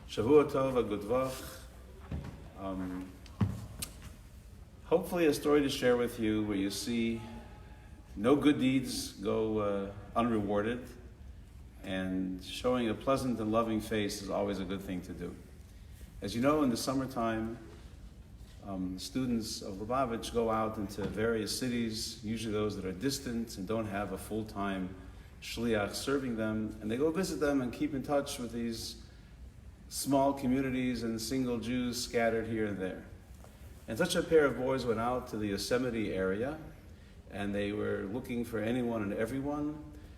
Shavua Tov, a good vach. Hopefully a story to share with you where you see no good deeds go unrewarded, and showing a pleasant and loving face is always a good thing to do. As you know, in the summertime, students of Lubavitch go out into various cities, usually those that are distant and don't have a full-time shliach serving them, and they go visit them and keep in touch with these small communities and single Jews scattered here and there. And such a pair of boys went out to the Yosemite area, and they were looking for anyone and everyone,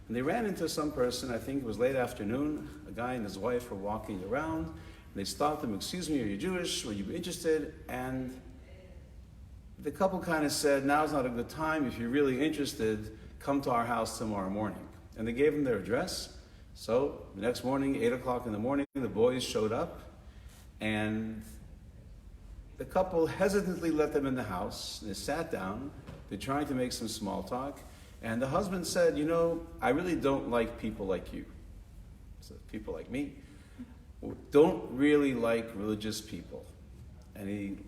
and they ran into some person. I think it was late afternoon. A guy and his wife were walking around, and they stopped them. "Excuse me, are you Jewish? Were you interested?" And the couple kind of said, "Now's not a good time. If you're really interested, come to our house tomorrow morning." And they gave them their address. So the next morning, 8 o'clock in the morning, the boys showed up, and the couple hesitantly let them in the house. They sat down. They're trying to make some small talk. And the husband said, "You know, I really don't like people like you." So people like me don't really like religious people. And he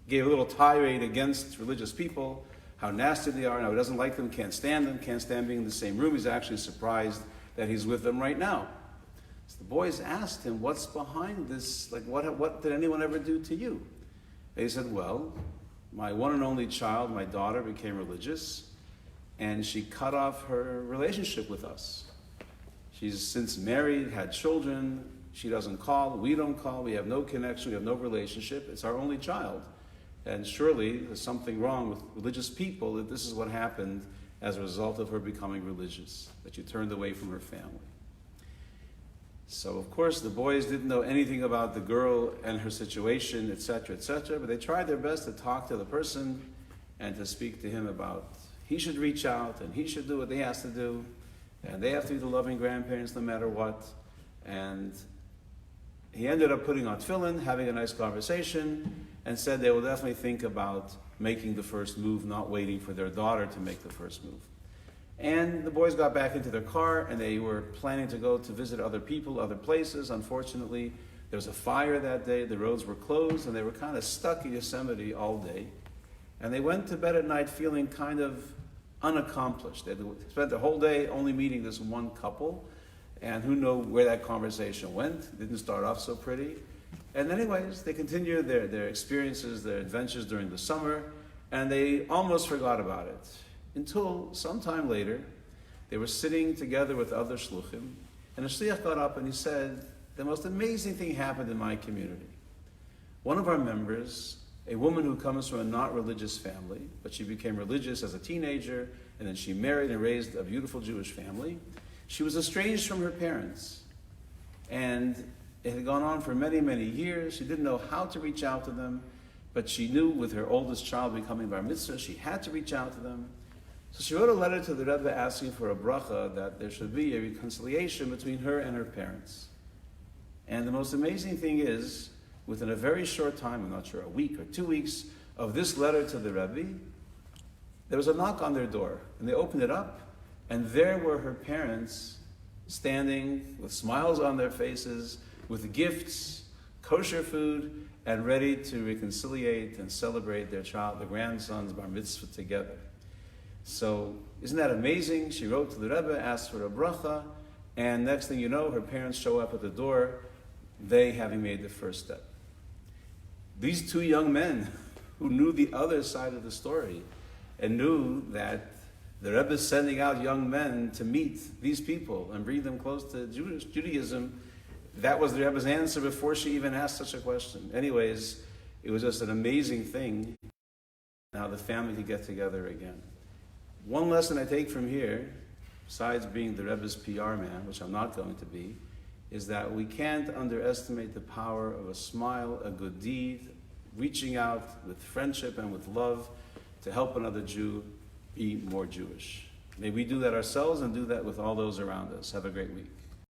gave a little tirade against religious people, how nasty they are, how he doesn't like them, can't stand being in the same room. He's actually surprised that he's with them right now. So the boys asked him, "What's behind this? Like, what did anyone ever do to you?" And he said, "Well, my one and only child, my daughter, became religious, and she cut off her relationship with us. She's since married, had children. She doesn't call, we don't call, we have no connection, we have no relationship. It's our only child. And surely there's something wrong with religious people that this is what happened as a result of her becoming religious, that you turned away from her family." So of course the boys didn't know anything about the girl and her situation, etc., but they tried their best to talk to the person and to speak to him about he should reach out and he should do what he has to do, and they have to be the loving grandparents no matter what. And he ended up putting on tefillin, having a nice conversation, and said they will definitely think about making the first move, not waiting for their daughter to make the first move. And the boys got back into their car, and they were planning to go to visit other people, other places. Unfortunately, there was a fire that day, the roads were closed, and they were kind of stuck in Yosemite all day. And they went to bed at night feeling kind of unaccomplished. They spent the whole day only meeting this one couple, and who knew where that conversation went. It didn't start off so pretty. And anyways, they continued their experiences, their adventures during the summer, and they almost forgot about it. Until sometime later, they were sitting together with other shluchim, and a shliach got up and he said, "The most amazing thing happened in my community. One of our members, a woman who comes from a not religious family, but she became religious as a teenager, and then she married and raised a beautiful Jewish family. She was estranged from her parents, and it had gone on for many, many years. She didn't know how to reach out to them, but she knew with her oldest child becoming bar mitzvah, she had to reach out to them. So she wrote a letter to the Rebbe asking for a bracha that there should be a reconciliation between her and her parents. And the most amazing thing is, within a very short time, I'm not sure, a week or 2 weeks of this letter to the Rebbe, there was a knock on their door, and they opened it up, and there were her parents standing with smiles on their faces, with gifts, kosher food, and ready to reconciliate and celebrate their child, the grandson's bar mitzvah together. So isn't that amazing? She wrote to the Rebbe, asked for a bracha, and next thing you know, her parents show up at the door, they having made the first step. These two young men who knew the other side of the story and knew that the Rebbe is sending out young men to meet these people and bring them close to Judaism, that was the Rebbe's answer before she even asked such a question. Anyways, it was just an amazing thing how the family could get together again. One lesson I take from here, besides being the Rebbe's PR man, which I'm not going to be, is that we can't underestimate the power of a smile, a good deed, reaching out with friendship and with love to help another Jew be more Jewish. May we do that ourselves and do that with all those around us. Have a great week.